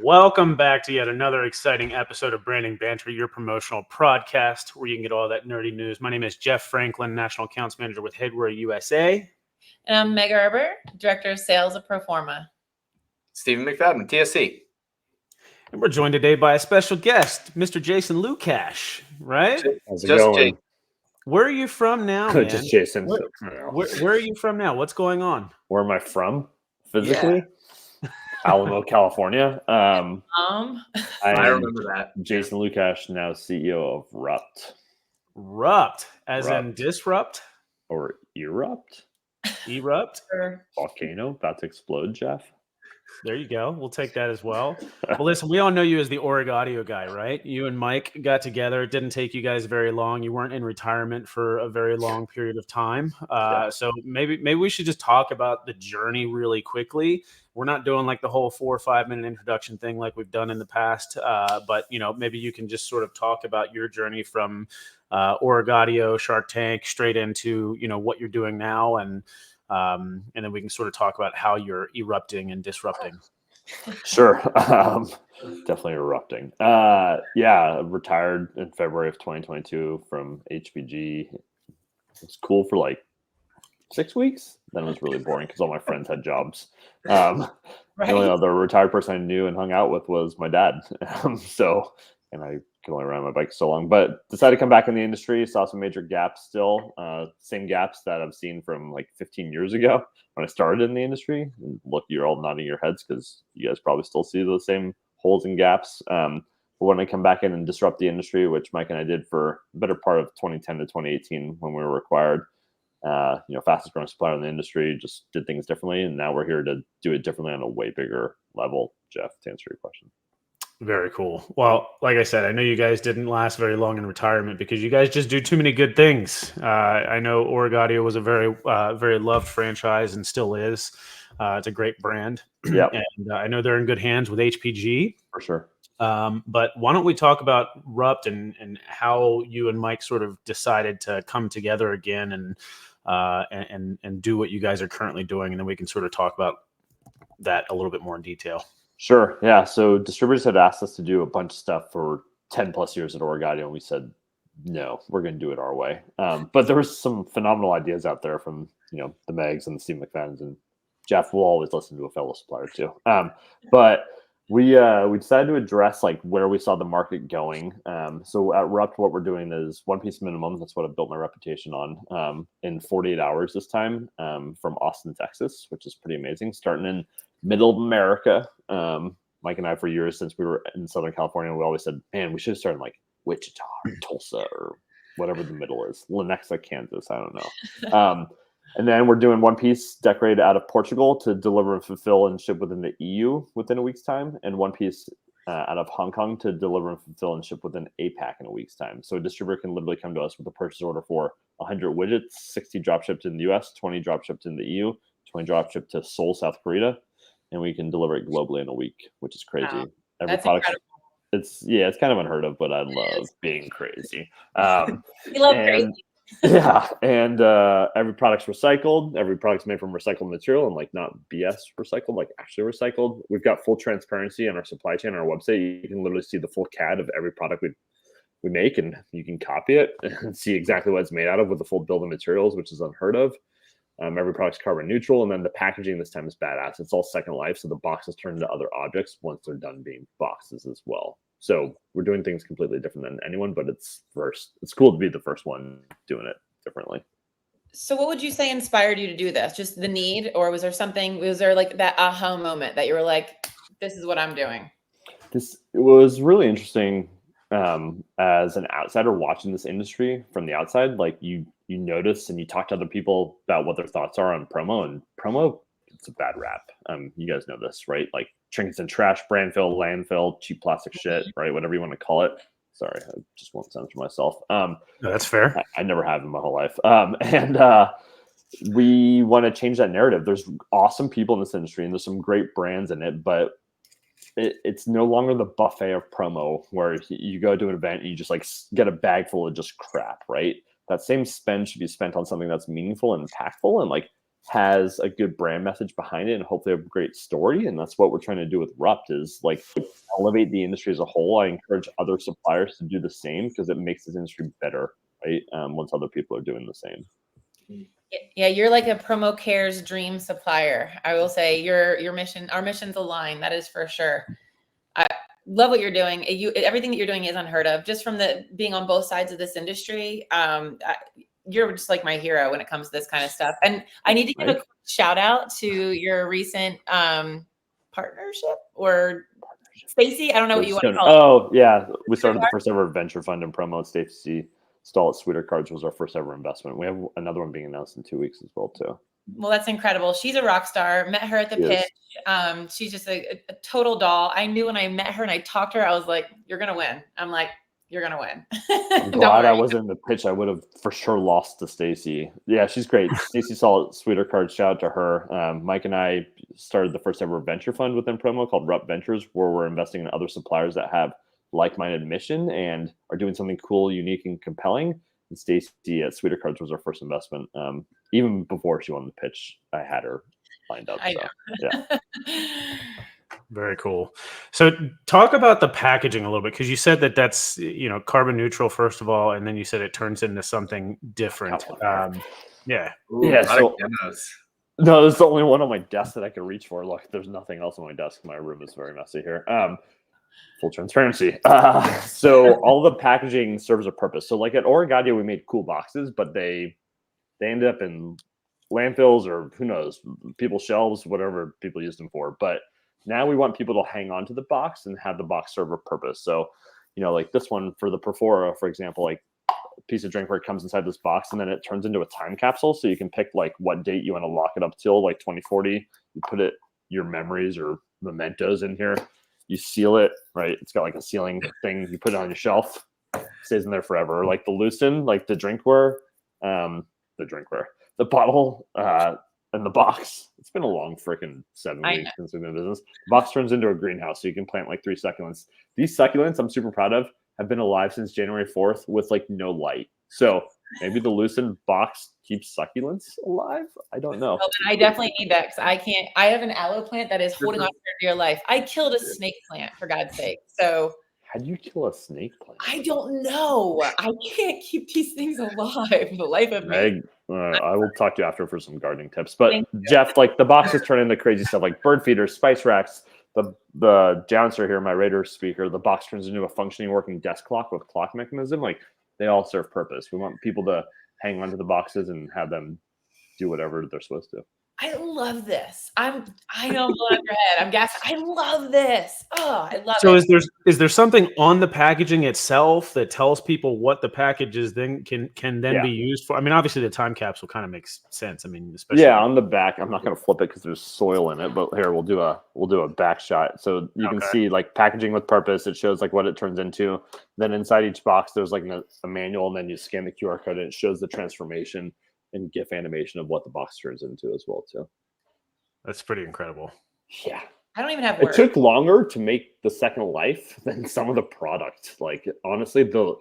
Welcome back to yet another exciting episode of Branding Banter, your promotional podcast where you can get all that nerdy news. My name is Jeff Franklin, National Accounts Manager with Headwear USA. And I'm Meg Erber, Director of Sales at Proforma. Stephen McFadden, TSC. And we're joined today by a special guest, Mr. Jason Lucash, right? How's it going? Jake. Where are you from now, man? Just Jason. Where are you from now? What's going on? Where am I from physically? Alamo, California. I remember that. Jason Lucash, now CEO of RUPT. RUPT, as in disrupt? Or erupt? Erupt? Volcano, about to explode, Jeff. There you go. We'll take that as well. Well, listen, we all know you as the Org Audio guy, right? You and Mike got together. It didn't take you guys very long. You weren't in retirement for a very long period of time. So maybe we should just talk about the journey really quickly. We're not doing like the whole 4 or 5 minute introduction thing like we've done in the past. But, maybe you can just sort of talk about your journey from Org Audio, Shark Tank, straight into, what you're doing now. And then we can sort of talk about how you're erupting and disrupting. Sure. Definitely erupting. Retired in February of 2022 from HPG. It's cool for like 6 weeks. Then it was really boring because all my friends had jobs. The only other retired person I knew and hung out with was my dad. And I could only ride my bike so long, but decided to come back in the industry. Saw some major gaps still, same gaps that I've seen from like 15 years ago when I started in the industry. And look, you're all nodding your heads because you guys probably still see those same holes and gaps. But when I come back in and disrupt the industry, which Mike and I did for a better part of 2010 to 2018 when we were required, fastest growing supplier in the industry, just did things differently. And now we're here to do it differently on a way bigger level, Jeff, to answer your question. Very cool. Well, like I said, I know you guys didn't last very long in retirement because you guys just do too many good things. I know Org Audio was a very, very loved franchise and still is. It's a great brand. Yeah. And I know they're in good hands with HPG. For sure. But why don't we talk about RUPT and how you and Mike sort of decided to come together again and do what you guys are currently doing. And then we can sort of talk about that a little bit more in detail. Sure. Yeah. So distributors had asked us to do a bunch of stuff for 10 plus years at Org Audio, and we said, no, we're going to do it our way. But there was some phenomenal ideas out there from, the Megs and the Steve McFaddens, and Jeff will always listen to a fellow supplier too. But we decided to address like where we saw the market going. So at RUPT, what we're doing is one piece minimum. That's what I built my reputation on in 48 hours this time from Austin, Texas, which is pretty amazing. Starting in middle of America. Mike and I, for years since we were in Southern California, we always said, man, we should have started like Wichita or Tulsa or whatever the middle is, Lenexa, Kansas. I don't know. And then we're doing one piece decorated out of Portugal to deliver and fulfill and ship within the EU within a week's time, and one piece out of Hong Kong to deliver and fulfill and ship within APAC in a week's time. So a distributor can literally come to us with a purchase order for 100 widgets, 60 drop shipped in the US, 20 drop shipped in the EU, 20 drop shipped to Seoul, South Korea, and we can deliver it globally in a week, which is crazy. Wow. Every product, it's kind of unheard of, but I love being crazy. We love crazy. Yeah, and every product's recycled. Every product's made from recycled material and like not BS recycled, like actually recycled. We've got full transparency on our supply chain on our website. You can literally see the full CAD of every product we make, and you can copy it and see exactly what it's made out of with the full bill of materials, which is unheard of. Every product's carbon neutral, and then the packaging this time is badass. It's all second life, so the boxes turn into other objects once they're done being boxes as well. So we're doing things completely different than anyone, but it's cool to be the first one doing it differently. So what would you say inspired you to do this? Just the need, or was there like that aha moment that you were like, this is what I'm doing? It was really interesting as an outsider watching this industry from the outside. Like you notice and you talk to other people about what their thoughts are on promo, and promo, it's a bad rap. You guys know this, right? Like trinkets and trash, brand fill, landfill, cheap plastic shit, right? Whatever you want to call it. Sorry, I just won't censor myself. No, that's fair. I never have in my whole life. We want to change that narrative. There's awesome people in this industry and there's some great brands in it, but it's no longer the buffet of promo where you go to an event and you just like get a bag full of just crap, right? That same spend should be spent on something that's meaningful and impactful. And like has a good brand message behind it and hopefully a great story. And that's what we're trying to do with RUPT is like elevate the industry as a whole. I encourage other suppliers to do the same because it makes this industry better, right? Once other people are doing the same. Yeah, you're like a Promo Care's dream supplier. I will say your mission, our missions align. That is for sure. I love what you're doing. Everything that you're doing is unheard of. Just from the being on both sides of this industry, you're just like my hero when it comes to this kind of stuff. And I need to give a quick shout out to your recent partnership or Stacy. I don't know what you want to call it. Oh yeah, we started the first ever venture fund and promo. Stacy Stahl at Sweeter Cards was our first ever investment. We have another one being announced in 2 weeks as well too. Well, that's incredible. She's a rock star. Met her at the pitch. She's just a total doll. I knew when I met her and I talked to her, I was like, "You're gonna win." I'm like, "You're gonna win." I'm glad I wasn't in the pitch. I would have for sure lost to Stacy. Yeah, she's great. Stacy Stahl at Sweeter Cards. Shout out to her. Mike and I started the first ever venture fund within Promo called RUPT Ventures, where we're investing in other suppliers that have like-minded mission and are doing something cool, unique, and compelling. And Stacy at Sweeter Cards was our first investment. Even before she won the pitch, I had her lined up. So, yeah. Very cool. So talk about the packaging a little bit, because you said that that's, carbon neutral, first of all, and then you said it turns into something different. Yeah. So, no, there's the only one on my desk that I could reach for. Look, there's nothing else on my desk. My room is very messy here. Full transparency. So all the packaging serves a purpose. So like at Oregadio, we made cool boxes, but they ended up in landfills or who knows, people's shelves, whatever people used them for. But now we want people to hang on to the box and have the box serve a purpose. So, like this one for the Perfora, for example, like a piece of drinkware comes inside this box and then it turns into a time capsule. So you can pick like what date you want to lock it up till, like 2040. You put your memories or mementos in here. You seal it, right? It's got like a sealing thing. You put it on your shelf, stays in there forever. Like the Lucin, like the bottle, and the box. It's been a long freaking 7 weeks since we've been in business. The box turns into a greenhouse, so you can plant like 3 succulents. These succulents, I'm super proud of, have been alive since January 4th with like no light. So maybe the Lucin box keeps succulents alive. I don't know. Well, I definitely need that because I can't. I have an aloe plant that is holding on for dear life. I killed a snake plant, for God's sake. So how do you kill a snake plant? I don't know. I can't keep these things alive. The life of me. I will talk to you after for some gardening tips. But Jeff, like the boxes turn into crazy stuff like bird feeders, spice racks. The Jouncer here, my Raiders speaker, the box turns into a functioning working desk clock with clock mechanism. Like they all serve purpose. We want people to hang onto the boxes and have them do whatever they're supposed to. I love this. I know I'm blowing your head. I'm gassed. I love this. Oh, I love it. So is there something on the packaging itself that tells people what the package is then can be used for? I mean, obviously the time capsule kind of makes sense. I mean, especially on the back. I'm not going to flip it because there's soil in it, but here we'll do a back shot. So you can see like packaging with purpose. It shows like what it turns into. Then inside each box, there's like a manual, and then you scan the QR code and it shows the transformation and GIF animation of what the box turns into as well too. That's pretty incredible. Yeah. I don't even have words. It took longer to make the second life than some of the product. Like honestly, the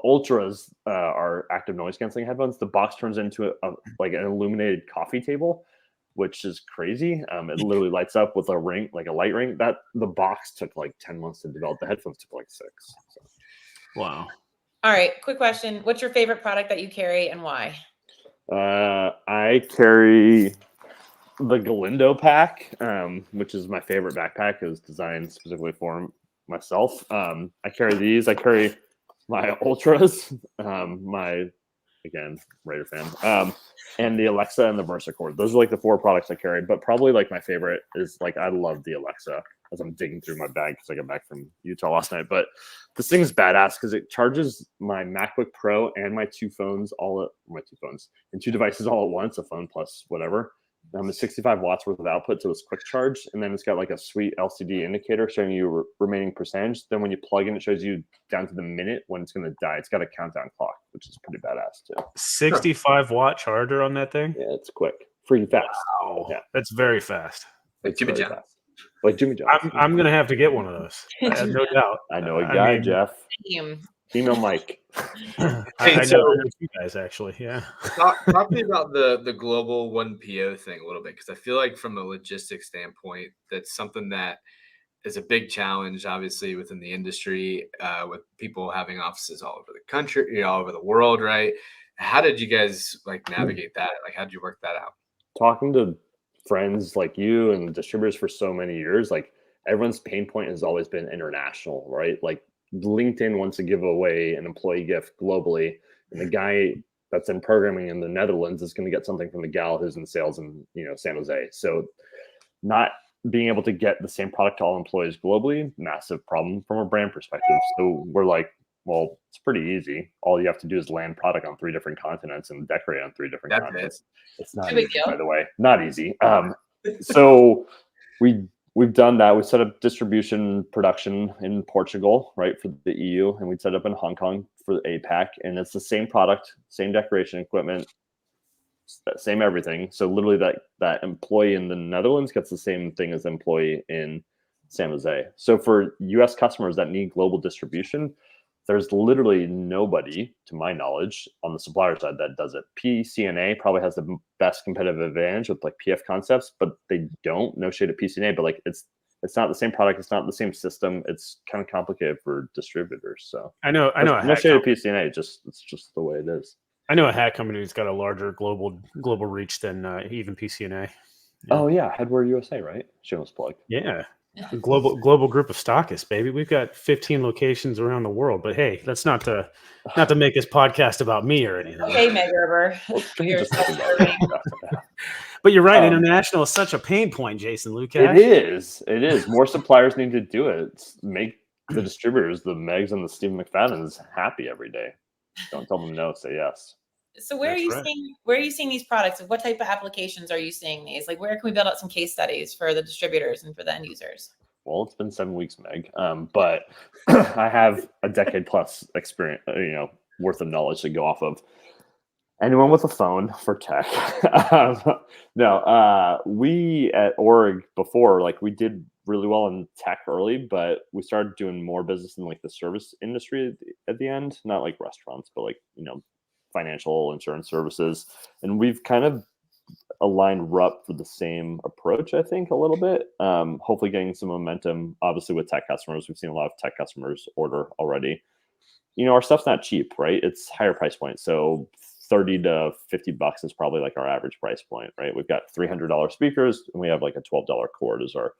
Ultras are active noise canceling headphones. The box turns into like an illuminated coffee table, which is crazy. It literally lights up with a ring, like a light ring. That the box took like 10 months to develop. The headphones took like 6. So. Wow. All right, quick question. What's your favorite product that you carry and why? I carry the Galindo pack, which is my favorite backpack. It was designed specifically for myself. I carry these. I carry my Ultras, my, again, Raider fan, and the Alexa and the VersaCord. Those are like the 4 products I carry, but probably like my favorite is like, I love the Alexa as I'm digging through my bag because I got back from Utah last night. But this thing is badass because it charges my MacBook Pro and my 2 phones and 2 devices all at once, a phone plus whatever. It's 65 watts worth of output, so it's quick charge. And then it's got like a sweet LCD indicator showing you remaining percentage. Then when you plug in, it shows you down to the minute when it's going to die. It's got a countdown clock, which is pretty badass too. 65-watt charger on that thing? Yeah, it's quick. Pretty fast. Wow. Yeah. That's very fast. Like Jimmy John. Like Jimmy John. I'm going to have to get one of those. No doubt. I know a guy, Jeff. Email Mike. I know you guys actually. Yeah. Talk to me about the global 1PO thing a little bit, because I feel like from a logistics standpoint, that's something that is a big challenge, obviously, within the industry, with people having offices all over the country, all over the world, right? How did you guys like navigate that? Like, how did you work that out? Talking to friends like you and distributors for so many years, like everyone's pain point has always been international, right? Like LinkedIn wants to give away an employee gift globally, and the guy that's in programming in the Netherlands is going to get something from the gal who's in sales in San Jose. So not being able to get the same product to all employees globally, massive problem from a brand perspective. So we're like, well, it's pretty easy. All you have to do is land product on 3 different continents and decorate on 3 different continents. It's not easy, by the way, not easy. So we've done that. We set up distribution production in Portugal, right, for the EU, and we set up in Hong Kong for the APAC, and it's the same product, same decoration equipment, same everything. So literally that employee in the Netherlands gets the same thing as the employee in San Jose. So for US customers that need global distribution, there's literally nobody, to my knowledge, on the supplier side that does it. PCNA probably has the best competitive advantage with like PF Concepts, but they don't. No shade at PCNA, but like it's not the same product. It's not the same system. It's kind of complicated for distributors. So I know. No shade at PCNA. It's just the way it is. I know a hat company that's got a larger global reach than even PCNA. Yeah. Oh yeah, Headwear USA, right? Shameless plug. Yeah. A global group of stockists, baby. We've got 15 locations around the world. But hey, that's not to make this podcast about me or anything. Okay, Meg Gerber. But you're right. International is such a pain point, Jason Lucash. It is. More suppliers need to do it. Make the distributors, the Megs and the Stephen McFadden's, happy every day. Don't tell them no. Say yes. So where are you seeing these products? What type of applications are you seeing these? Like, where can we build out some case studies for the distributors and for the end users? Well, it's been 7 weeks, Meg, but I have a decade plus experience, worth of knowledge to go off of. Anyone with a phone for tech? We at Org before, like, we did really well in tech early, but we started doing more business in like the service industry at the end, not like restaurants, but like, financial insurance services. And we've kind of aligned RUPT for the same approach, I think, a little bit. Hopefully getting some momentum, obviously, with tech customers. We've seen a lot of tech customers order already. Our stuff's not cheap, right? It's higher price point. So $30 to $50 is probably like our average price point, right? We've got $300 speakers, and we have like a $12 cord as our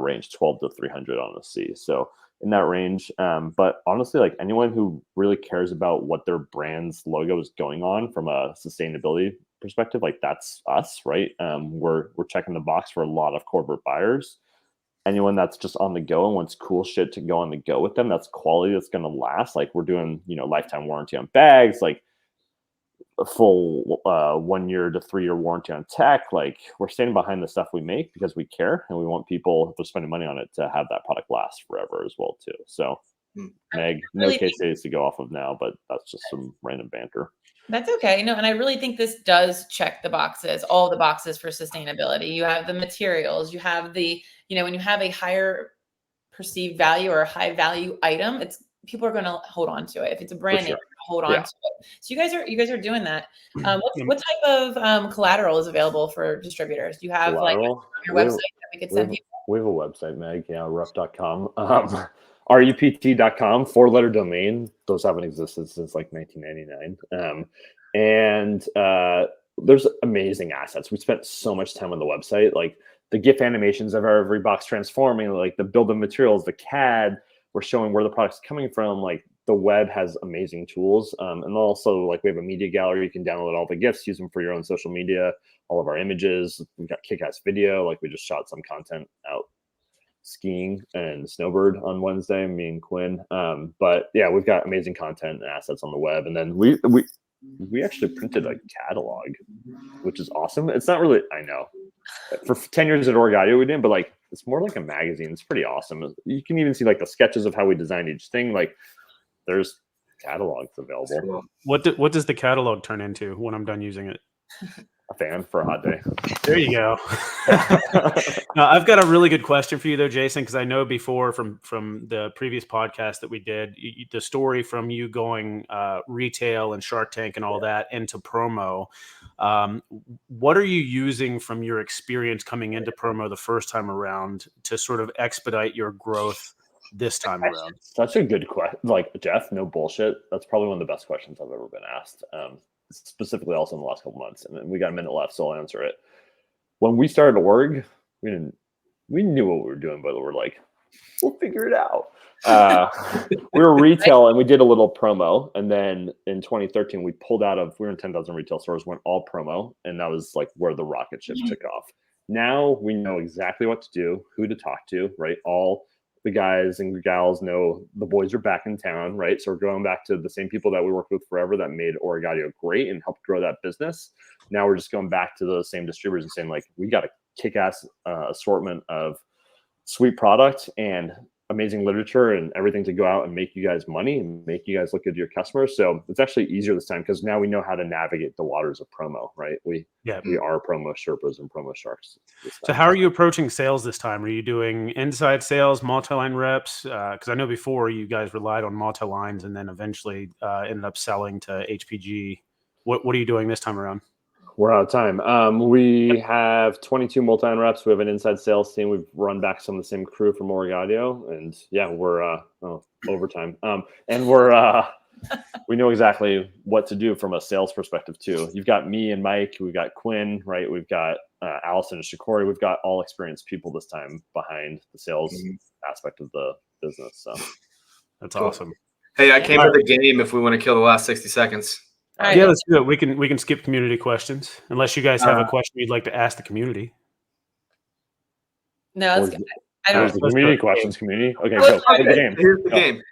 range, 12 to 300 on the C. So in that range. But honestly, like anyone who really cares about what their brand's logo is going on from a sustainability perspective, like that's us, right? We're checking the box for a lot of corporate buyers. Anyone that's just on the go and wants cool shit to go on the go with them, that's quality that's going to last. Like we're doing, lifetime warranty on bags, like a full 1 year to 3 year warranty on tech. Like we're standing behind the stuff we make because we care, and we want people, if they're spending money on it, to have that product last forever as well too. So Meg, no case studies to go off of now, but that's just some random banter. That's okay. And I really think this does check the boxes, all the boxes for sustainability. You have the materials, you have the, when you have a higher perceived value or a high value item, people are going to hold on to it. If it's a brand name, hold on to it. So you guys are doing that. What type of collateral is available for distributors? Do you have collateral? Like your website that we could send people? We have a website, Meg. Yeah, rupt.com. RUPT.com, 4-letter domain. Those haven't existed since like 1999. And there's amazing assets. We spent so much time on the website, like the GIF animations of every box transforming, like the build of materials, the CAD. We're showing where the product's coming from. Like the web has amazing tools. And also like we have a media gallery. You can download all the GIFs, use them for your own social media, all of our images. We've got kick-ass video. Like we just shot some content out skiing and snowbird on Wednesday, me and Quinn. But yeah, we've got amazing content and assets on the web. And then we actually printed a catalog, which is awesome. It's not really, I know, for 10 years at Org Audio we didn't, but like it's more like a magazine. It's pretty awesome. You can even see like the sketches of how we designed each thing. Like there's catalogs available. What does the catalog turn into when I'm done using it? a fan for a hot day. There you go. I've got a really good question for you though, Jason, because I know before from the previous podcast that we did, the story from you going retail and Shark Tank and all that into promo. What are you using from your experience coming into promo the first time around to sort of expedite your growth this time around? Such a good question. Like, Jeff, no bullshit. That's probably one of the best questions I've ever been asked. Specifically also in the last couple months. And we got a minute left, so I'll answer it. When we started org, we knew what we were doing, but we're like, we'll figure it out. We were retail and we did a little promo. And then in 2013, we were in 10,000 retail stores, went all promo. And that was like where the rocket ship took off. Now we know exactly what to do, who to talk to, right? All the guys and gals know the boys are back in town, right? So we're going back to the same people that we worked with forever that made Org Audio great and helped grow that business. Now we're just going back to those same distributors and saying, like, we got a kick-ass assortment of sweet product and amazing literature and everything to go out and make you guys money and make you guys look good to your customers. So it's actually easier this time because now we know how to navigate the waters of promo, right? We are promo Sherpas and promo sharks. So how are you approaching sales this time? Are you doing inside sales, multi-line reps? Because I know before you guys relied on multi-lines and then eventually ended up selling to HPG. What are you doing this time around? We're out of time. We have 22 multi-line reps. We have an inside sales team. We've run back some of the same crew from Org Audio, and yeah, we're overtime. And we know exactly what to do from a sales perspective too. You've got me and Mike. We've got Quinn, right? We've got Allison and Shakori. We've got all experienced people this time behind the sales aspect of the business. So that's awesome. Hey, I came to the game if we want to kill the last 60 seconds. Yeah, let's do it. We can skip community questions unless you guys have a question you'd like to ask the community. No, it's good. I There's don't. the community questions. Community. Okay, go. The game. Here's the game.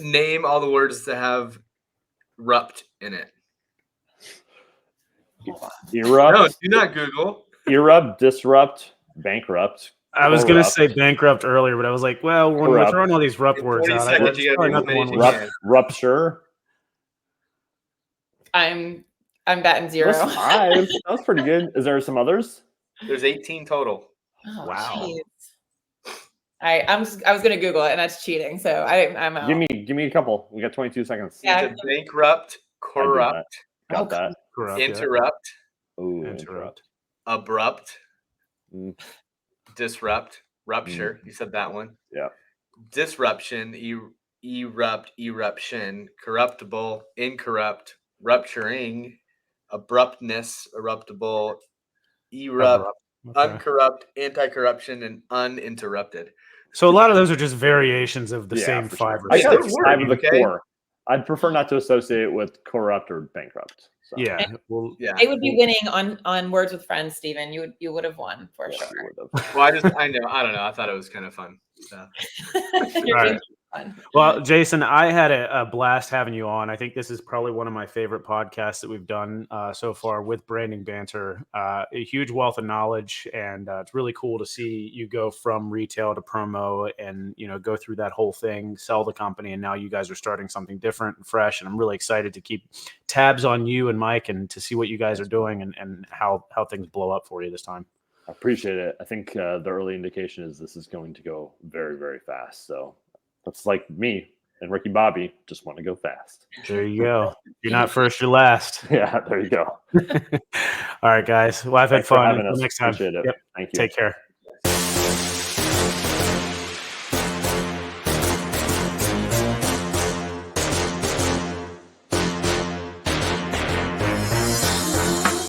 Name all the words that have RUPT in it. Erupt. No, do not Google. Erupt, disrupt, bankrupt. I was going to say bankrupt earlier, but I was like, well, when we're throwing all these RUPT words out, Rupture. I'm batting 0. That was pretty good. Is there some others? There's 18 total. Oh, wow. I was going to Google it, and that's cheating. So I'm out. Give me a couple. We got 22 seconds. Yeah. Bankrupt, corrupt, got that. Corrupt, interrupt, interrupt, abrupt, disrupt, rupture. You said that one. Yeah. Disruption, erupt, eruption, corruptible, incorrupt, rupturing, abruptness, eruptible, erupt, uncorrupt, anti-corruption, and uninterrupted. So a lot of those are just variations of the same 5 sure. or 6. I got 5 of the core. I'd prefer not to associate it with corrupt or bankrupt. So. Yeah, well, They would be winning on Words with Friends, Stephen. You would have won for sure. Well, I don't know. I thought it was kind of fun. So. Right. Well, Jason, I had a blast having you on. I think this is probably one of my favorite podcasts that we've done so far with Branding Banter. A huge wealth of knowledge, and it's really cool to see you go from retail to promo and, go through that whole thing, sell the company, and now you guys are starting something different and fresh. And I'm really excited to keep tabs on you and Mike and to see what you guys are doing and how things blow up for you this time. I appreciate it. I think the early indication is this is going to go very, very fast. So that's like me and Ricky Bobby just want to go fast. There you go. You're not first, you're last. Yeah, there you go. All right, guys. Well, I've had fun. Until next time. Appreciate it. Yep. Thank you. Take care.